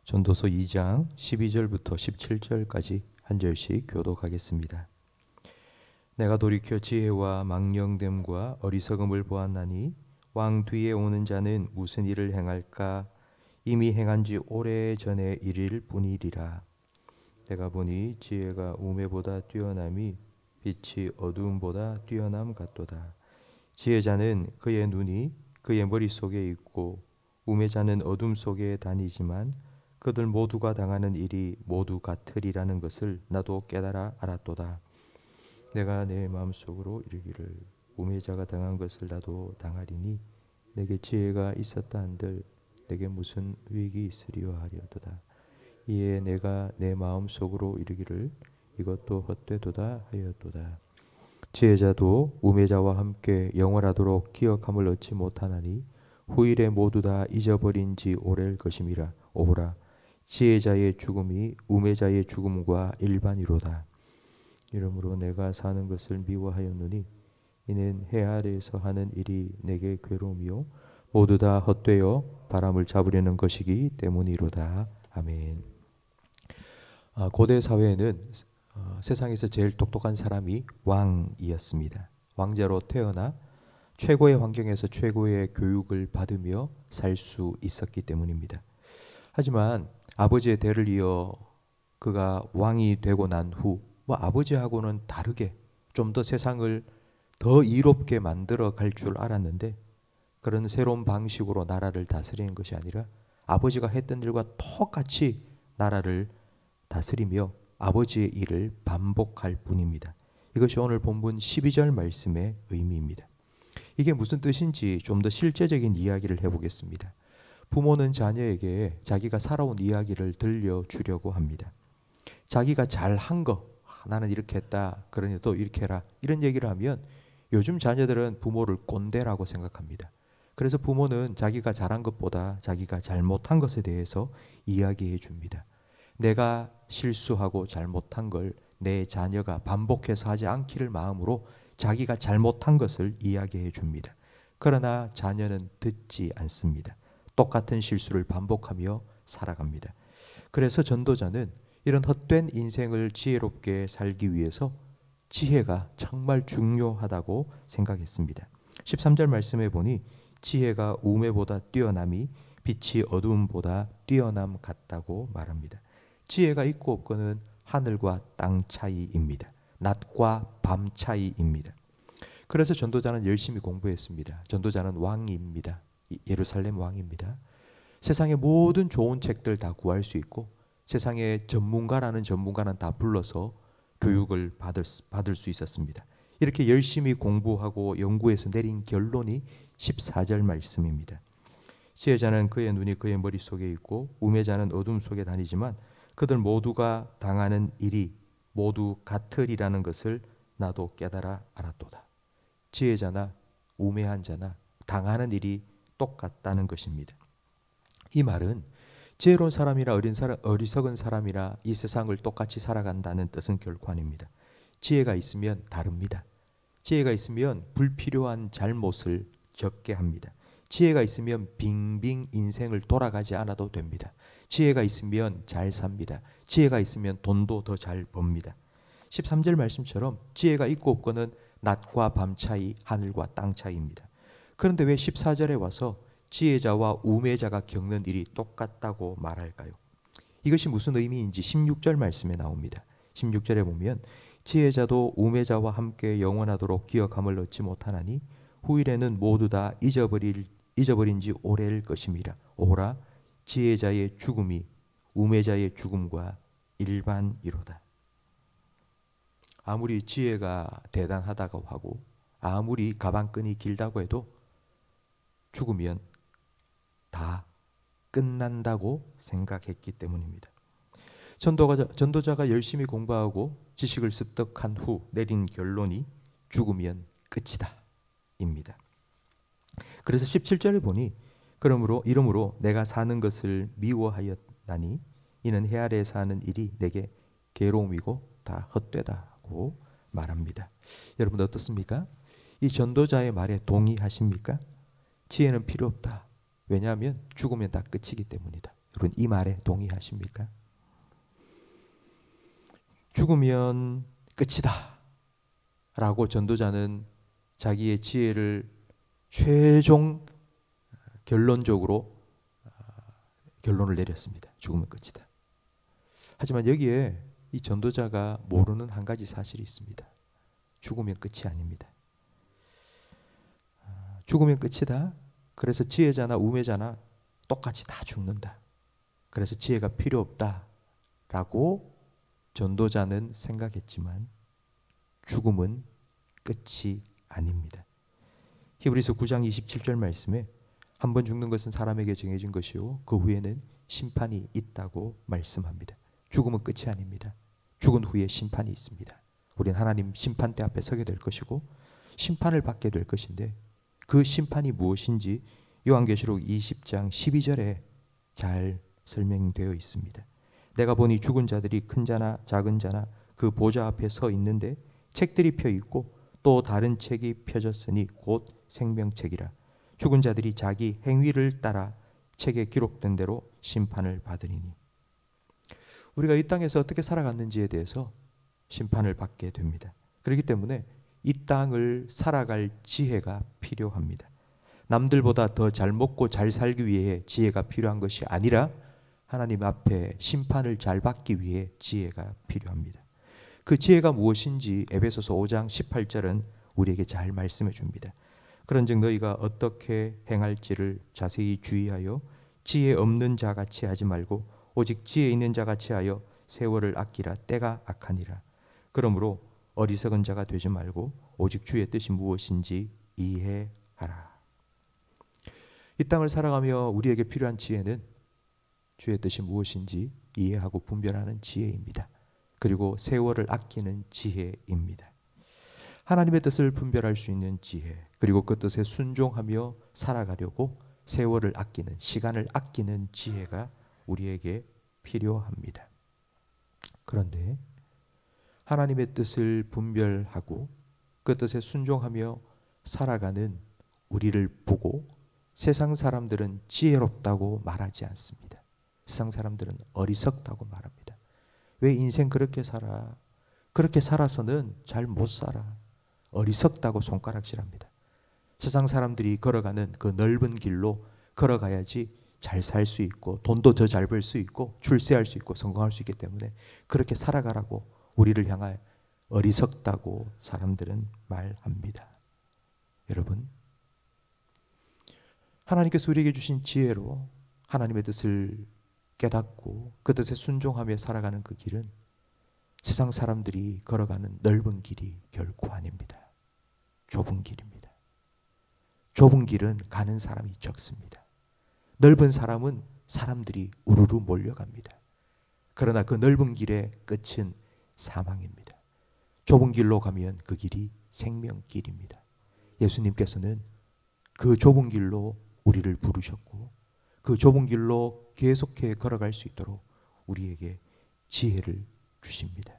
전도서 2장 12절부터 17절까지 한 절씩 교독하겠습니다. 내가 돌이켜 지혜와 망령됨과 어리석음을 보았나니 왕 뒤에 오는 자는 무슨 일을 행할까? 이미 행한 지 오래전의 일일 뿐이리라. 내가 보니 지혜가 우매보다 뛰어남이 빛이 어두움보다 뛰어남 같도다. 지혜자는 그의 눈이 그의 머릿속에 있고 우매자는 어둠 속에 다니지만 그들 모두가 당하는 일이 모두 같으리라는 것을 나도 깨달아 알았도다. 내가 내 마음속으로 이르기를 우매자가 당한 것을 나도 당하리니 내게 지혜가 있었다 한들 내게 무슨 유익이 있으리요 하려도다. 이에 내가 내 마음속으로 이르기를 이것도 헛되도다 하였도다. 지혜자도 우매자와 함께 영원하도록 기억함을 얻지 못하나니 후일에 모두 다 잊어버린 지 오래일 것임이라. 오호라, 지혜자의 죽음이 우매자의 죽음과 일반이로다. 이러므로 내가 사는 것을 미워하였노니 이는 해 아래에서 하는 일이 내게 괴로움이요 모두 다 헛되어 바람을 잡으려는 것이기 때문이로다. 아멘. 고대 사회에는 세상에서 제일 똑똑한 사람이 왕이었습니다. 왕자로 태어나 최고의 환경에서 최고의 교육을 받으며 살 수 있었기 때문입니다. 하지만 아버지의 대를 이어 그가 왕이 되고 난 후 아버지하고는 다르게 좀 더 세상을 더 이롭게 만들어 갈 줄 알았는데 그런 새로운 방식으로 나라를 다스리는 것이 아니라 아버지가 했던 일과 똑같이 나라를 다스리며 아버지의 일을 반복할 뿐입니다. 이것이 오늘 본문 12절 말씀의 의미입니다. 이게 무슨 뜻인지 좀 더 실제적인 이야기를 해보겠습니다. 부모는 자녀에게 자기가 살아온 이야기를 들려주려고 합니다. 자기가 잘한 거, 나는 이렇게 했다, 그러니 또 이렇게 해라, 이런 얘기를 하면 요즘 자녀들은 부모를 꼰대라고 생각합니다. 그래서 부모는 자기가 잘한 것보다 자기가 잘못한 것에 대해서 이야기해 줍니다. 내가 실수하고 잘못한 걸 내 자녀가 반복해서 하지 않기를 마음으로 자기가 잘못한 것을 이야기해 줍니다. 그러나 자녀는 듣지 않습니다. 똑같은 실수를 반복하며 살아갑니다. 그래서 전도자는 이런 헛된 인생을 지혜롭게 살기 위해서 지혜가 정말 중요하다고 생각했습니다. 13절 말씀에 보니 지혜가 우매보다 뛰어남이 빛이 어두움보다 뛰어남 같다고 말합니다. 지혜가 있고 없고는 하늘과 땅 차이입니다. 낮과 밤 차이입니다. 그래서 전도자는 열심히 공부했습니다. 전도자는 왕입니다. 예루살렘 왕입니다. 세상의 모든 좋은 책들 다 구할 수 있고 세상의 전문가라는 전문가는 다 불러서 교육을 받을 수 있었습니다. 이렇게 열심히 공부하고 연구해서 내린 결론이 14절 말씀입니다. 지혜자는 그의 눈이 그의 머릿속에 있고 우매자는 어둠 속에 다니지만 그들 모두가 당하는 일이 모두 같으리라는 것을 나도 깨달아 알았도다. 지혜자나 우매한 자나 당하는 일이 똑같다는 것입니다. 이 말은 지혜로운 사람이라 어리석은 사람이라 이 세상을 똑같이 살아간다는 뜻은 결코 아닙니다. 지혜가 있으면 다릅니다. 지혜가 있으면 불필요한 잘못을 적게 합니다. 지혜가 있으면 빙빙 인생을 돌아가지 않아도 됩니다. 지혜가 있으면 잘 삽니다. 지혜가 있으면 돈도 더 잘 법니다. 13절 말씀처럼 지혜가 있고 없고는 낮과 밤 차이, 하늘과 땅 차이입니다. 그런데 왜 14절에 와서 지혜자와 우매자가 겪는 일이 똑같다고 말할까요? 이것이 무슨 의미인지 16절 말씀에 나옵니다. 16절에 보면 지혜자도 우매자와 함께 영원하도록 기억함을 얻지 못하나니 후일에는 모두 다 잊어버린 지 오래일 것임이라. 오호라, 지혜자의 죽음이 우매자의 죽음과 일반이로다. 아무리 지혜가 대단하다고 하고 아무리 가방끈이 길다고 해도 죽으면 다 끝난다고 생각했기 때문입니다. 전도자가 열심히 공부하고 지식을 습득한 후 내린 결론이 죽으면 끝이다 입니다. 그래서 17절에 보니 이러므로 내가 사는 것을 미워하였나니 이는 해 아래에 사는 일이 내게 괴로움이고 다 헛되다고 말합니다. 여러분 어떻습니까? 이 전도자의 말에 동의하십니까? 지혜는 필요 없다. 왜냐하면 죽으면 다 끝이기 때문이다. 여러분 이 말에 동의하십니까? 죽으면 끝이다 라고 전도자는 자기의 지혜를 최종 결론적으로 결론을 내렸습니다. 죽으면 끝이다. 하지만 여기에 이 전도자가 모르는 한 가지 사실이 있습니다. 죽으면 끝이 아닙니다. 죽으면 끝이다. 그래서 지혜자나 우매자나 똑같이 다 죽는다. 그래서 지혜가 필요 없다라고 전도자는 생각했지만 죽음은 끝이 아닙니다. 히브리서 9장 27절 말씀에 한 번 죽는 것은 사람에게 정해진 것이요 그 후에는 심판이 있다고 말씀합니다. 죽음은 끝이 아닙니다. 죽은 후에 심판이 있습니다. 우리는 하나님 심판대 앞에 서게 될 것이고 심판을 받게 될 것인데 그 심판이 무엇인지 요한계시록 20장 12절에 잘 설명되어 있습니다. 내가 보니 죽은 자들이 큰 자나 작은 자나 그 보좌 앞에 서 있는데 책들이 펴 있고 또 다른 책이 펴졌으니 곧 생명책이라. 죽은 자들이 자기 행위를 따라 책에 기록된 대로 심판을 받으리니. 우리가 이 땅에서 어떻게 살아갔는지에 대해서 심판을 받게 됩니다. 그렇기 때문에 이 땅을 살아갈 지혜가 필요합니다. 남들보다 더 잘 먹고 잘 살기 위해 지혜가 필요한 것이 아니라 하나님 앞에 심판을 잘 받기 위해 지혜가 필요합니다. 그 지혜가 무엇인지 에베소서 5장 18절은 우리에게 잘 말씀해 줍니다. 그런즉 너희가 어떻게 행할지를 자세히 주의하여 지혜 없는 자같이 하지 말고 오직 지혜 있는 자같이 하여 세월을 아끼라. 때가 악하니라. 그러므로 어리석은 자가 되지 말고 오직 주의 뜻이 무엇인지 이해하라. 이 땅을 살아가며 우리에게 필요한 지혜는 주의 뜻이 무엇인지 이해하고 분별하는 지혜입니다. 그리고 세월을 아끼는 지혜입니다. 하나님의 뜻을 분별할 수 있는 지혜, 그리고 그 뜻에 순종하며 살아가려고 세월을 아끼는, 시간을 아끼는 지혜가 우리에게 필요합니다. 그런데 하나님의 뜻을 분별하고 그 뜻에 순종하며 살아가는 우리를 보고 세상 사람들은 지혜롭다고 말하지 않습니다. 세상 사람들은 어리석다고 말합니다. 왜 인생 그렇게 살아? 그렇게 살아서는 잘 못 살아. 어리석다고 손가락질합니다. 세상 사람들이 걸어가는 그 넓은 길로 걸어가야지 잘 살 수 있고 돈도 더 잘 벌 수 있고 출세할 수 있고 성공할 수 있기 때문에 그렇게 살아가라고 우리를 향하여 어리석다고 사람들은 말합니다. 여러분, 하나님께서 우리에게 주신 지혜로 하나님의 뜻을 깨닫고 그 뜻에 순종하며 살아가는 그 길은 세상 사람들이 걸어가는 넓은 길이 결코 아닙니다. 좁은 길입니다. 좁은 길은 가는 사람이 적습니다. 넓은 사람은 사람들이 우르르 몰려갑니다. 그러나 그 넓은 길의 끝은 사망입니다. 좁은 길로 가면 그 길이 생명길입니다. 예수님께서는 그 좁은 길로 우리를 부르셨고 그 좁은 길로 계속해 걸어갈 수 있도록 우리에게 지혜를 주십니다.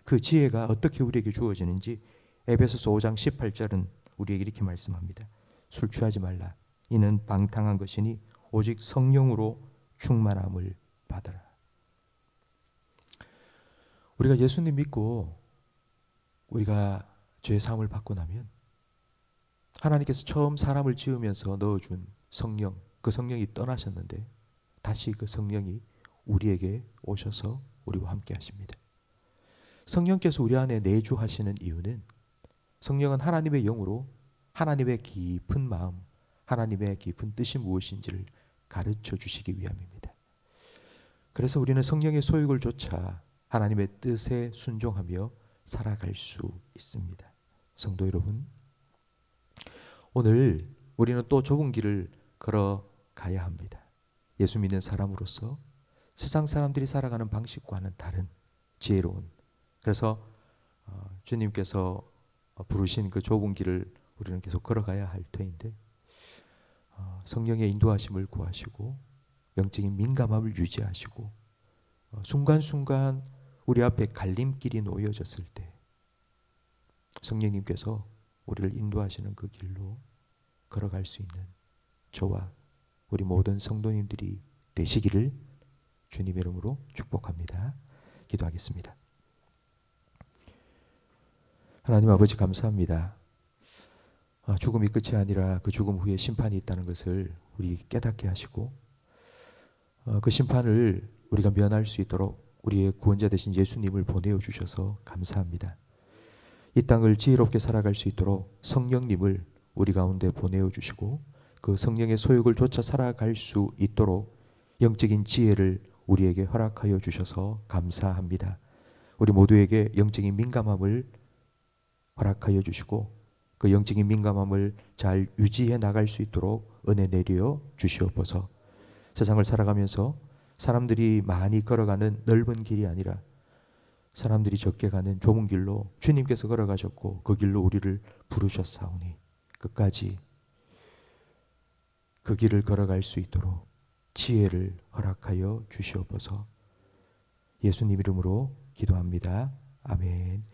그 지혜가 어떻게 우리에게 주어지는지 에베소서 5장 18절은 우리에게 이렇게 말씀합니다. 술 취하지 말라. 이는 방탕한 것이니 오직 성령으로 충만함을 받으라. 우리가 예수님 믿고 우리가 죄 사함을 받고 나면 하나님께서 처음 사람을 지으면서 넣어준 성령, 그 성령이 떠나셨는데 다시 그 성령이 우리에게 오셔서 우리와 함께 하십니다. 성령께서 우리 안에 내주하시는 이유는 성령은 하나님의 영으로 하나님의 깊은 마음, 하나님의 깊은 뜻이 무엇인지를 가르쳐 주시기 위함입니다. 그래서 우리는 성령의 소욕을 좇아 하나님의 뜻에 순종하며 살아갈 수 있습니다. 성도 여러분, 오늘 우리는 또 좁은 길을 걸어가야 합니다. 예수 믿는 사람으로서 세상 사람들이 살아가는 방식과는 다른 지혜로운, 그래서 주님께서 부르신 그 좁은 길을 우리는 계속 걸어가야 할 터인데 성령의 인도하심을 구하시고 영적인 민감함을 유지하시고 순간순간 우리 앞에 갈림길이 놓여졌을 때 성령님께서 우리를 인도하시는 그 길로 걸어갈 수 있는 저와 우리 모든 성도님들이 되시기를 주님의 이름으로 축복합니다. 기도하겠습니다. 하나님 아버지 감사합니다. 죽음이 끝이 아니라 그 죽음 후에 심판이 있다는 것을 우리 깨닫게 하시고 그 심판을 우리가 면할 수 있도록 우리의 구원자 되신 예수님을 보내어 주셔서 감사합니다. 이 땅을 지혜롭게 살아갈 수 있도록 성령님을 우리 가운데 보내어 주시고 그 성령의 소욕을 쫓아 살아갈 수 있도록 영적인 지혜를 우리에게 허락하여 주셔서 감사합니다. 우리 모두에게 영적인 민감함을 허락하여 주시고 그 영적인 민감함을 잘 유지해 나갈 수 있도록 은혜 내려 주시옵소서. 세상을 살아가면서 사람들이 많이 걸어가는 넓은 길이 아니라 사람들이 적게 가는 좁은 길로 주님께서 걸어가셨고 그 길로 우리를 부르셨사오니 끝까지 그 길을 걸어갈 수 있도록 지혜를 허락하여 주시옵소서. 예수님 이름으로 기도합니다. 아멘.